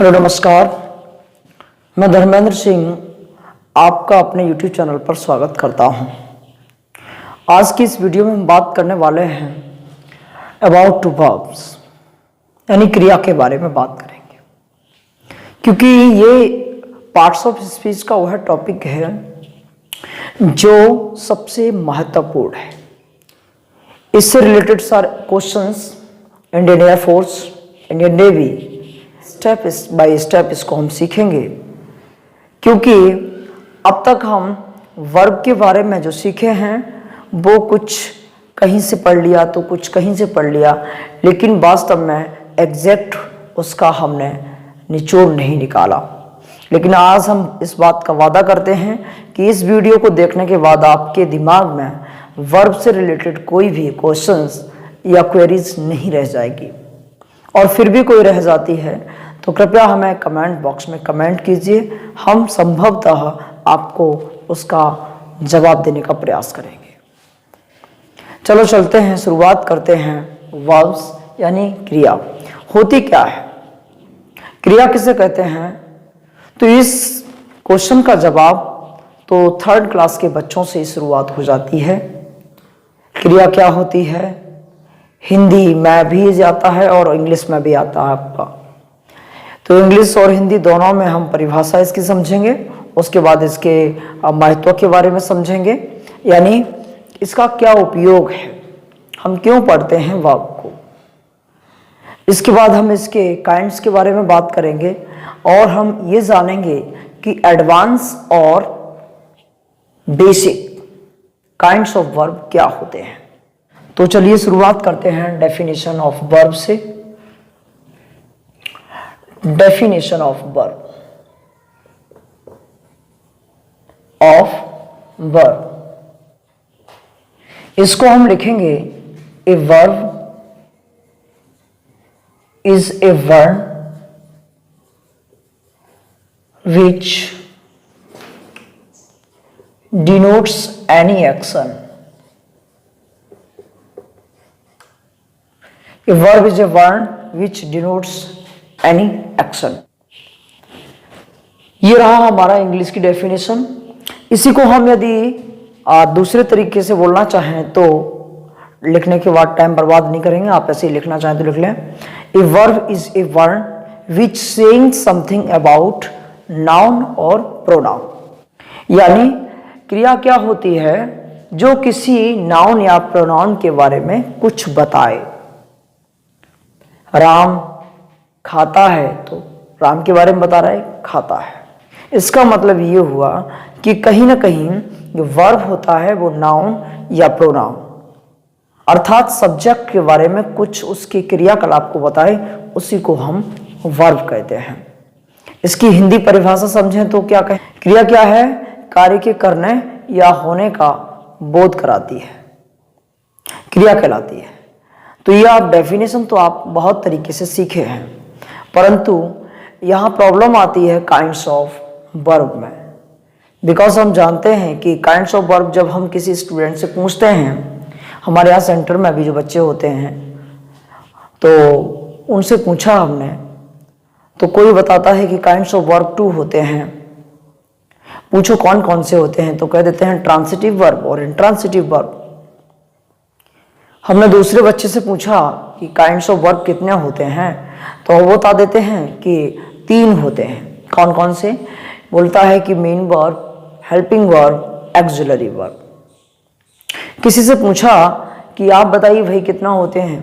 Hello नमस्कार, मैं धर्मेंद्र सिंह आपका अपने YouTube चैनल पर स्वागत करता हूं। आज की इस वीडियो में हम बात करने वाले हैं अबाउट टू वर्ब्स यानी क्रिया के बारे में बात करेंगे, क्योंकि ये पार्ट्स ऑफ स्पीच का वह टॉपिक है जो सबसे महत्वपूर्ण है। इससे रिलेटेड सारे questions Indian air force, Indian navy step by step इसको हम सीखेंगे, क्योंकि अब तक हम वर्ब के बारे में जो सीखे हैं वो कुछ कहीं से पढ़ लिया तो कुछ कहीं से पढ़ लिया, लेकिन वास्तव में एग्जैक्ट उसका हमने निचोड़ नहीं निकाला। लेकिन आज हम इस बात का वादा करते हैं कि इस वीडियो को देखने के बाद आपके दिमाग में वर्ब से रिलेटेड कोई भी क्वेश्चंस या क्वेरीज नहीं रह जाएगी, और फिर भी कोई रह जाती है तो कृपया हमें कमेंट बॉक्स में कमेंट कीजिए। हम संभवतः आपको उसका जवाब देने का प्रयास करेंगे। चलो चलते हैं, शुरुआत करते हैं। वर्ब्स यानी क्रिया होती क्या है, क्रिया किसे कहते हैं? तो इस क्वेश्चन का जवाब तो 3rd क्लास के बच्चों से शुरुआत हो जाती है। क्रिया क्या होती है, हिंदी में भी आता है और इंग्लिश में भी आता है आपका। तो इंग्लिश और हिंदी दोनों में हम परिभाषा इसकी समझेंगे, उसके बाद इसके महत्व के बारे में समझेंगे, यानी इसका क्या उपयोग है, हम क्यों पढ़ते हैं वर्ब को। इसके बाद हम इसके काइंड्स के बारे में बात करेंगे और हम ये जानेंगे कि एडवांस और बेसिक काइंड्स ऑफ वर्ब क्या होते हैं। तो चलिए शुरुआत करते हैं डेफिनेशन ऑफ वर्ब से। डेफिनेशन ऑफ वर्ब, इसको हम लिखेंगे a verb is a word which denotes any action. A verb is a word which denotes any action. ये रहा हमारा इंग्लिश की डेफिनेशन। इसी को हम यदि दूसरे तरीके से बोलना चाहें तो लिखने के बाद टाइम बर्बाद नहीं करेंगे, आप ऐसे ही लिखना चाहें तो लिख लें। A verb is a word which saying something about noun और प्रोनाउन। यानी क्रिया क्या होती है जो किसी नाउन या प्रोनाउन के बारे में कुछ बताए। राम खाता है तो राम के बारे में बता रहा है, खाता है। इसका मतलब ये हुआ कि कहीं ना कहीं जो वर्ब होता है वो नाउन या प्रोनाउन अर्थात सब्जेक्ट के बारे में कुछ उसके क्रियाकलाप को बताए, उसी को हम वर्ब कहते हैं। इसकी हिंदी परिभाषा समझें तो क्या कहें? क्रिया क्या है? कार्य के करने या होने का बोध कराती है, क्रिया कहलाती है। तो यह आप डेफिनेशन तो आप बहुत तरीके से सीखे हैं, परंतु यहाँ प्रॉब्लम आती है काइंड्स ऑफ वर्ब में। बिकॉज हम जानते हैं कि काइंड्स ऑफ वर्ब जब हम किसी स्टूडेंट से पूछते हैं, हमारे यहाँ सेंटर में भी जो बच्चे होते हैं तो उनसे पूछा हमने, तो कोई बताता है कि काइंड्स ऑफ वर्ब 2 होते हैं। पूछो कौन कौन से होते हैं, तो कह देते हैं ट्रांसिटिव वर्ब और इंट्रांसिटिव वर्ब। हमने दूसरे बच्चे से पूछा कि काइंड्स ऑफ वर्ब कितने होते हैं, तो वो बता देते हैं कि 3 होते हैं। कौन कौन से? बोलता है कि main verb, helping verb, axillary verb. किसी से पूछा कि आप बताइए भाई कितना होते हैं,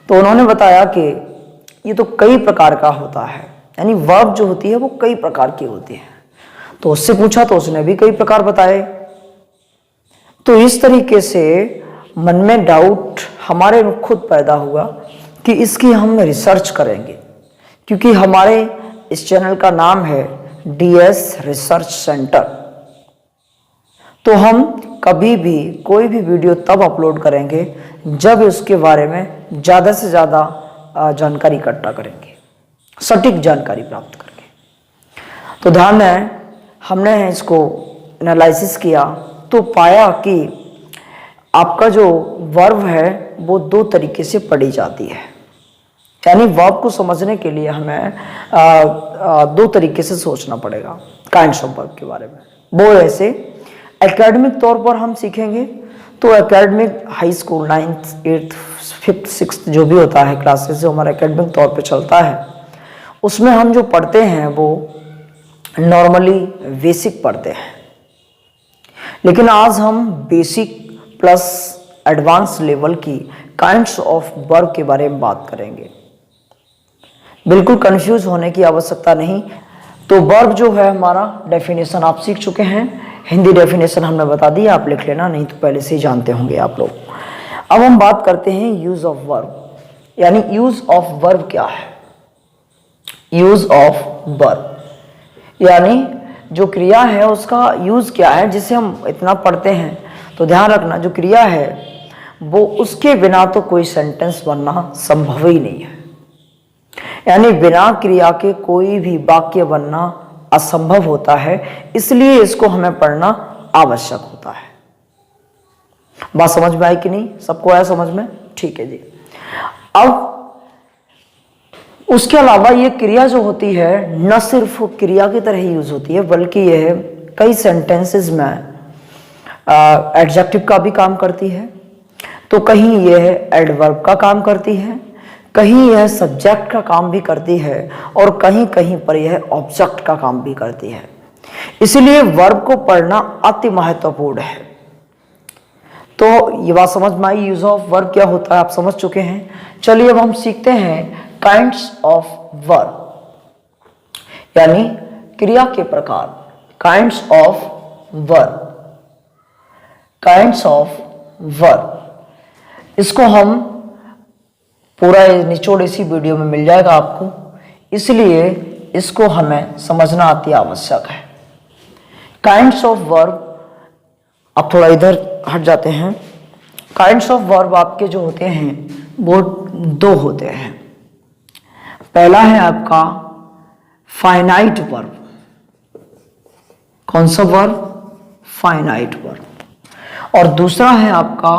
तो उन्होंने बताया कि ये तो कई प्रकार का होता है, यानी वर्ब जो होती है वो कई प्रकार की होती है। तो उससे पूछा तो उसने भी कई प्रकार बताए। तो इस तरीके से मन में डाउट हमारे में खुद पैदा हुआ कि इसकी हम रिसर्च करेंगे, क्योंकि हमारे इस चैनल का नाम है DS रिसर्च सेंटर। तो हम कभी भी कोई भी वीडियो तब अपलोड करेंगे जब उसके बारे में ज़्यादा से ज़्यादा जानकारी इकट्ठा करेंगे, सटीक जानकारी प्राप्त करके। तो ध्यान है, हमने इसको एनालिसिस किया तो पाया कि आपका जो वर्ब है वो 2 तरीके से पढ़ी जाती है। यानी वर्ब को समझने के लिए हमें दो तरीके से सोचना पड़ेगा काइंड्स ऑफ वर्ब के बारे में। वो ऐसे एकेडमिक तौर पर हम सीखेंगे तो academic high school 9th 8th 5th 6th जो भी होता है क्लासेस जो हमारा एकेडमिक तौर पे चलता है उसमें हम जो पढ़ते हैं वो नॉर्मली बेसिक पढ़ते हैं, लेकिन आज हम बेसिक प्लस एडवांस लेवल की काइंड्स ऑफ वर्ब के बारे में बात करेंगे। बिल्कुल कंफ्यूज होने की आवश्यकता नहीं। तो वर्ब जो है हमारा डेफिनेशन आप सीख चुके हैं, हिंदी डेफिनेशन हमने बता दी, आप लिख लेना, नहीं तो पहले से ही जानते होंगे आप लोग। अब हम बात करते हैं यूज ऑफ वर्ब, यानी यूज ऑफ वर्ब क्या है। यूज ऑफ वर्ब यानी जो क्रिया है उसका यूज क्या है, जिसे हम इतना पढ़ते हैं। तो ध्यान रखना जो क्रिया है वो उसके बिना तो कोई सेंटेंस बनना संभव ही नहीं है, यानी बिना क्रिया के कोई भी वाक्य बनना असंभव होता है, इसलिए इसको हमें पढ़ना आवश्यक होता है। बात समझ में आई कि नहीं? सबको आया समझ में? ठीक है जी। अब उसके अलावा ये क्रिया जो होती है न सिर्फ क्रिया की तरह ही यूज होती है, बल्कि यह कई सेंटेंसेस में एडजेक्टिव का भी काम करती है, तो कहीं यह एडवर्ब का काम करती है, कहीं यह सब्जेक्ट का काम भी करती है और कहीं कहीं पर यह ऑब्जेक्ट का काम भी करती है। इसलिए वर्ब को पढ़ना अति महत्वपूर्ण है। तो ये बात समझ में आई यूज ऑफ वर्ब क्या होता है, आप समझ चुके हैं। चलिए अब हम सीखते हैं काइंड्स ऑफ वर्ब, यानी क्रिया के प्रकार। Kinds of verb, kinds of verb, इसको हम पूरा निचोड़ इसी वीडियो में मिल जाएगा आपको, इसलिए इसको हमें समझना अति आवश्यक है। काइंड्स ऑफ वर्ब, अब थोड़ा इधर हट जाते हैं। काइंड्स ऑफ वर्ब आपके जो होते हैं वो दो होते हैं। पहला है आपका फाइनाइट वर्ब। कौन सा वर्ब? Finite verb. और दूसरा है आपका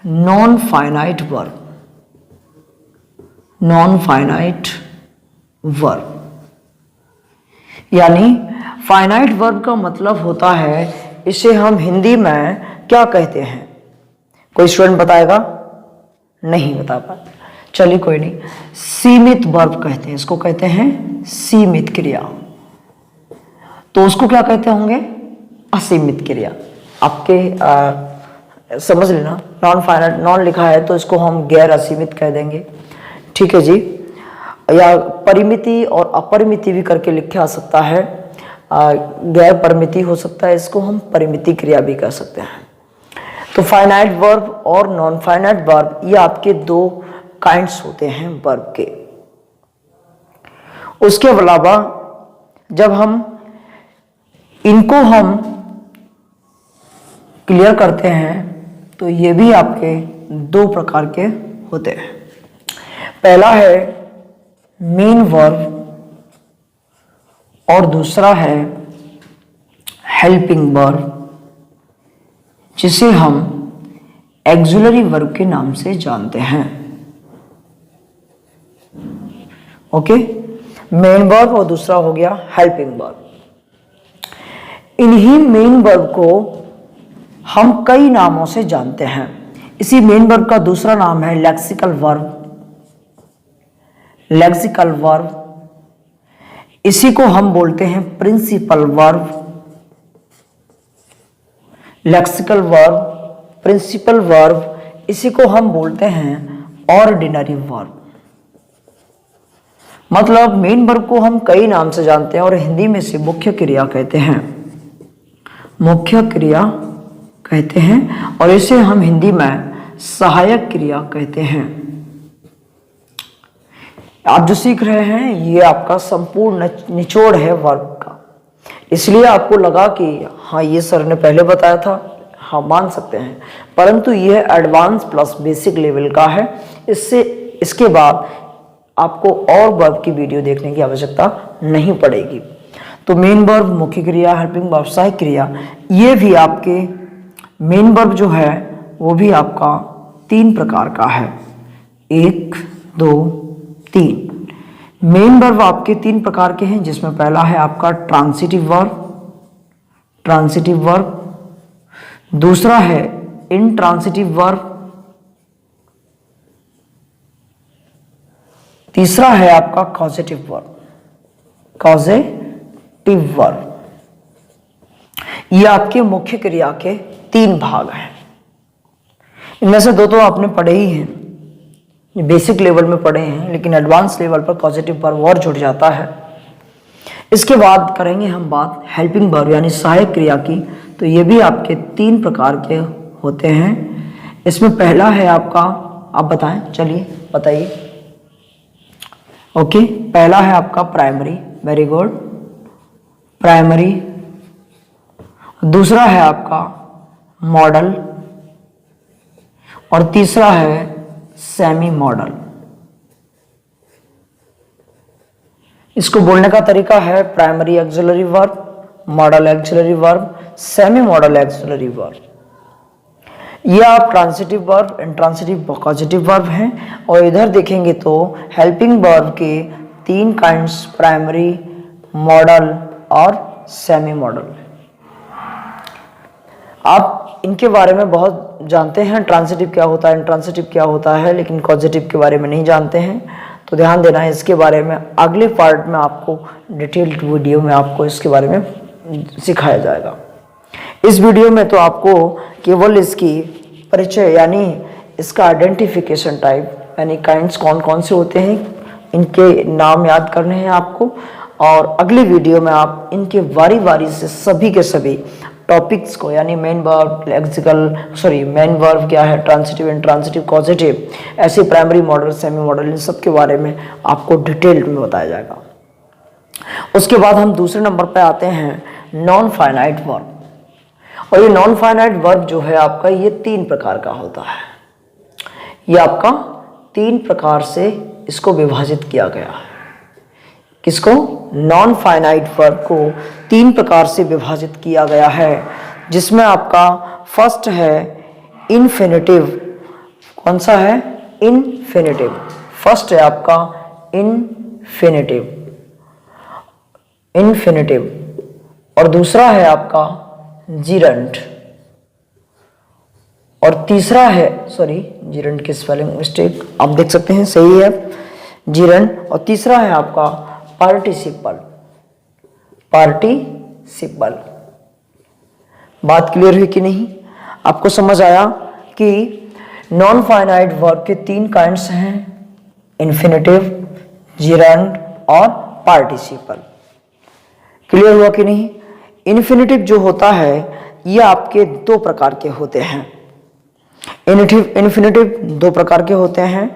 non finite verb. Non finite verb यानी फाइनाइट वर्ब का मतलब होता है, इसे हम हिंदी में क्या कहते हैं? कोई स्टूडेंट बताएगा? नहीं बता पाता, चलिए कोई नहीं। सीमित वर्ब कहते हैं इसको, कहते हैं सीमित क्रिया। तो उसको क्या कहते होंगे? असीमित क्रिया। आपके समझ लेना, नॉन फाइनाइट, नॉन लिखा है तो इसको हम गैर असीमित कह देंगे, ठीक है जी। या परिमिति और अपरिमिति भी करके लिखा जा सकता है, गैर परिमिति हो सकता है, इसको हम परिमिति क्रिया भी कह सकते हैं। तो फाइनाइट वर्ब और नॉन फाइनाइट वर्ब ये आपके दो काइंड्स होते हैं वर्ब के। उसके अलावा जब हम इनको हम क्लियर करते हैं तो ये भी आपके दो प्रकार के होते हैं। पहला है मेन वर्ब और दूसरा है हेल्पिंग वर्ब, जिसे हम एक्सिलरी वर्ब के नाम से जानते हैं। ओके, मेन वर्ब और दूसरा हो गया हेल्पिंग वर्ब। इन्हीं मेन वर्ब को हम कई नामों से जानते हैं। इसी मेन वर्ब का दूसरा नाम है लेक्सिकल वर्ब। लेक्सिकल वर्ब, इसी को हम बोलते हैं principal verb. Lexical verb, principal verb, इसी को हम बोलते हैं ऑर्डिनरी वर्ब। मतलब मेन वर्ब को हम कई नाम से जानते हैं और हिंदी में से मुख्य क्रिया कहते हैं, मुख्य क्रिया कहते हैं, और इसे हम हिंदी में सहायक क्रिया कहते हैं। आप जो सीख रहे हैं ये आपका संपूर्ण निचोड़ है वर्ब का, इसलिए आपको लगा कि हाँ ये सर ने पहले बताया था, हाँ मान सकते हैं, परंतु यह एडवांस प्लस बेसिक लेवल का है। इसके बाद आपको और वर्ब की वीडियो देखने की आवश्यकता नहीं पड़ेगी। तो मेन वर्ब, मुख्य क्रिया, हेल्पिंग वर्ब, सहायक क्रिया, ये भी आपके मेन वर्ब जो है वो भी आपका 3 प्रकार का है, 1, 2, तीन। मेन वर्ब आपके तीन प्रकार के हैं, जिसमें पहला है आपका ट्रांसिटिव वर्ब, दूसरा है इनट्रांसिटिव वर्ब, तीसरा है आपका कॉजेटिव वर्ब। ये आपके मुख्य क्रिया के तीन भाग हैं। इनमें से दो तो आपने पढ़े ही हैं, ये बेसिक लेवल में पढ़े हैं, लेकिन एडवांस लेवल पर कॉजेटिव वर्ब और जुड़ जाता है। इसके बाद करेंगे हम बात हेल्पिंग वर्ब यानी सहायक क्रिया की। तो ये भी आपके तीन प्रकार के होते हैं। इसमें पहला है आपका, आप बताएं, चलिए बताइए। ओके, पहला है आपका प्राइमरी, वेरी गुड, प्राइमरी। दूसरा है आपका मॉडल और तीसरा है सेमी मॉडल। इसको बोलने का तरीका है primary axillary verb, model axillary verb, semi model axillary verb. ये आप transitive verb, intransitive, causative verb हैं। और इधर देखेंगे तो हेल्पिंग वर्ब के तीन काइंड्स, प्राइमरी, मॉडल और सेमी मॉडल। आप इनके बारे में बहुत जानते हैं, ट्रांसिटिव क्या होता है, इंट्रांसिटिव क्या होता है, लेकिन कॉजेटिव के बारे में नहीं जानते हैं। तो ध्यान देना है इसके बारे में, अगले पार्ट में आपको डिटेल्ड वीडियो में आपको इसके बारे में सिखाया जाएगा। इस वीडियो में तो आपको केवल इसकी परिचय यानी इसका आइडेंटिफिकेशन टाइप यानी काइंड्स कौन कौन से होते हैं, इनके नाम याद करने हैं आपको। और अगली वीडियो में आप इनके बारी बारी से सभी के सभी टॉपिक्स को यानी मेन वर्ब, मेन वर्ब क्या है, ट्रांसिटिव, इंट्रांसिटिव, कॉजेटिव, ऐसे प्राइमरी मॉडल, सेमी मॉडल, इन सब के बारे में आपको डिटेल्ड में बताया जाएगा। उसके बाद हम दूसरे नंबर पे आते हैं नॉन फाइनाइट वर्ब। और ये नॉन फाइनाइट वर्ब जो है आपका, ये तीन प्रकार का होता है। ये आपका तीन प्रकार से इसको विभाजित किया गया है। किसको? नॉन फाइनाइट वर्ब को तीन प्रकार से विभाजित किया गया है, जिसमें आपका फर्स्ट है इन्फिनिटिव। कौन सा है? इन्फिनिटिव। फर्स्ट है आपका इन्फिनिटिव। और दूसरा है आपका जीरंट। और तीसरा है, जीरंट की स्पेलिंग मिस्टेक आप देख सकते हैं, सही है जीरंट। और तीसरा है आपका पार्टिसिपल। बात क्लियर हुई कि नहीं? आपको समझ आया कि नॉन फाइनाइट वर्ब के तीन काइंड्स हैं, इन्फिनिटिव, जीरंट और पार्टिसिपल। क्लियर हुआ कि नहीं? इन्फिनिटिव जो होता है ये आपके दो प्रकार के होते हैं। इन्फिनिटिव दो प्रकार के होते हैं,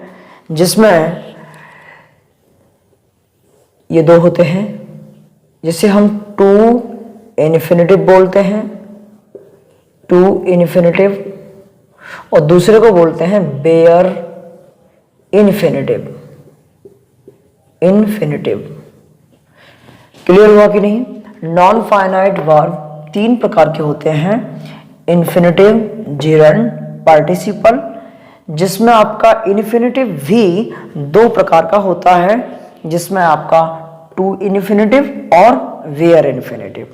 जिसमें ये दो होते हैं, जिसे हम टू इन्फिनिटिव बोलते हैं, टू इन्फिनिटिव, और दूसरे को बोलते हैं बेयर इन्फिनिटिव। क्लियर हुआ कि नहीं? नॉन फाइनाइट वर्ब तीन प्रकार के होते हैं, इन्फिनिटिव, जीरंट, पार्टिसिपल, जिसमें आपका इन्फिनिटिव भी दो प्रकार का होता है, जिसमें आपका टू इन्फिनिटिव और वेयर इन्फिनिटिव।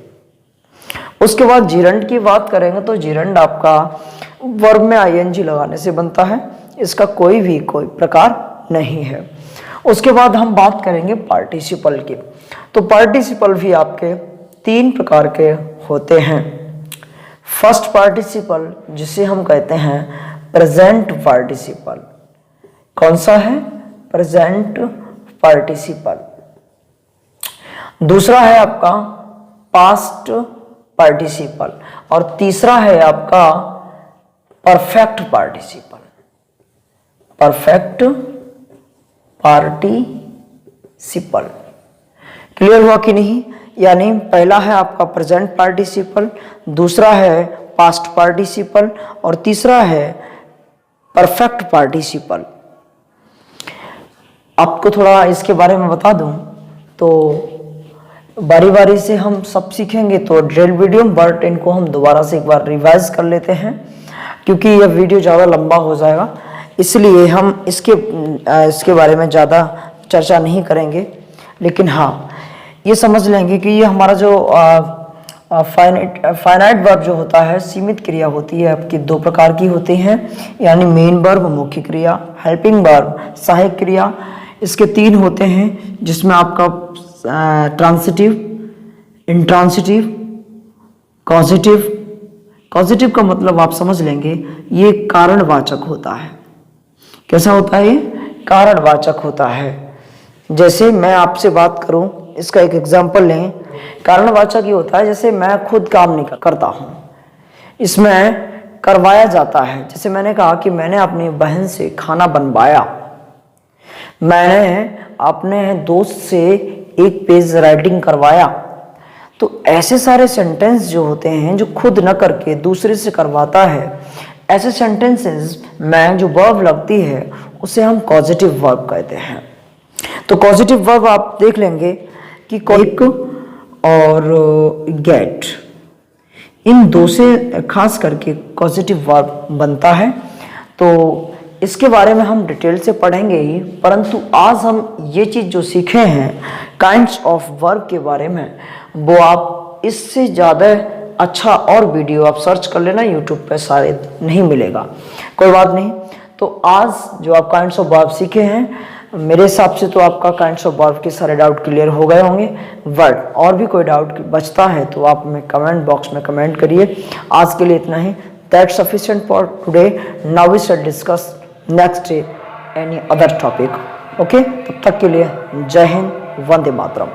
उसके बाद जीरंट की बात करेंगे तो जीरंट आपका वर्ब में आईएनजी लगाने से बनता है, इसका कोई प्रकार नहीं है। उसके बाद हम बात करेंगे पार्टिसिपल की। तो पार्टिसिपल भी आपके तीन प्रकार के होते हैं। फर्स्ट पार्टिसिपल, जिसे हम कहते हैं प्रेजेंट पार्टिसिपल। कौन सा है? Present participle. दूसरा है आपका पास्ट पार्टिसिपल और तीसरा है आपका परफेक्ट पार्टिसिपल। क्लियर हुआ कि नहीं? यानी पहला है आपका प्रेजेंट पार्टिसिपल, दूसरा है पास्ट पार्टिसिपल और तीसरा है परफेक्ट पार्टिसिपल। आपको थोड़ा इसके बारे में बता दूं तो बारी बारी से हम सब सीखेंगे तो ड्रिल वीडियो, बट इनको हम दोबारा से एक बार रिवाइज कर लेते हैं, क्योंकि यह वीडियो ज़्यादा लंबा हो जाएगा, इसलिए हम इसके बारे में ज़्यादा चर्चा नहीं करेंगे, लेकिन हाँ ये समझ लेंगे कि ये हमारा जो फाइनाइट वर्ब जो होता है, सीमित क्रिया होती है, आपकी दो प्रकार की होती हैं, यानी मेन वर्ब मुख्य क्रिया, हेल्पिंग वर्ब सहायक क्रिया। इसके तीन होते हैं, जिसमें आपका ट्रांसिटिव, इंट्रांसिटिव, कॉजिटिव। कॉजिटिव का मतलब आप समझ लेंगे, ये कारणवाचक होता है। कैसा होता है? ये कारणवाचक होता है। जैसे मैं आपसे बात करूं, इसका एक एग्जाम्पल लें। कारणवाचक ये होता है, जैसे मैं खुद काम नहीं करता हूं, इसमें करवाया जाता है। जैसे मैंने कहा कि मैंने अपनी बहन से खाना बनवाया, मैंने अपने दोस्त से एक पेज राइटिंग करवाया। तो ऐसे सारे सेंटेंस जो होते हैं, जो खुद न करके दूसरे से करवाता है, ऐसे सेंटेंसेस में जो वर्ब लगती है उसे हम कॉजेटिव वर्ब कहते हैं। तो कॉजेटिव वर्ब आप देख लेंगे कि एक और गेट, इन दो से खास करके कॉजेटिव वर्ब बनता है। तो इसके बारे में हम डिटेल से पढ़ेंगे ही, परंतु आज हम ये चीज़ जो सीखे हैं काइंड्स ऑफ वर्ब के बारे में, वो आप इससे ज़्यादा अच्छा और वीडियो आप सर्च कर लेना, यूट्यूब पे शायद नहीं मिलेगा, कोई बात नहीं। तो आज जो आप काइंड्स ऑफ वर्ब सीखे हैं, मेरे हिसाब से तो आपका काइंड्स ऑफ वर्ब के सारे डाउट क्लियर हो गए होंगे। वर्ड और भी कोई डाउट बचता है तो आप हमें कमेंट बॉक्स में कमेंट करिए। आज के लिए इतना ही। That's sufficient for today. Now we shall discuss next day any other topic. Okay, तब तक के लिए जय हिंद, वंदे मातरम।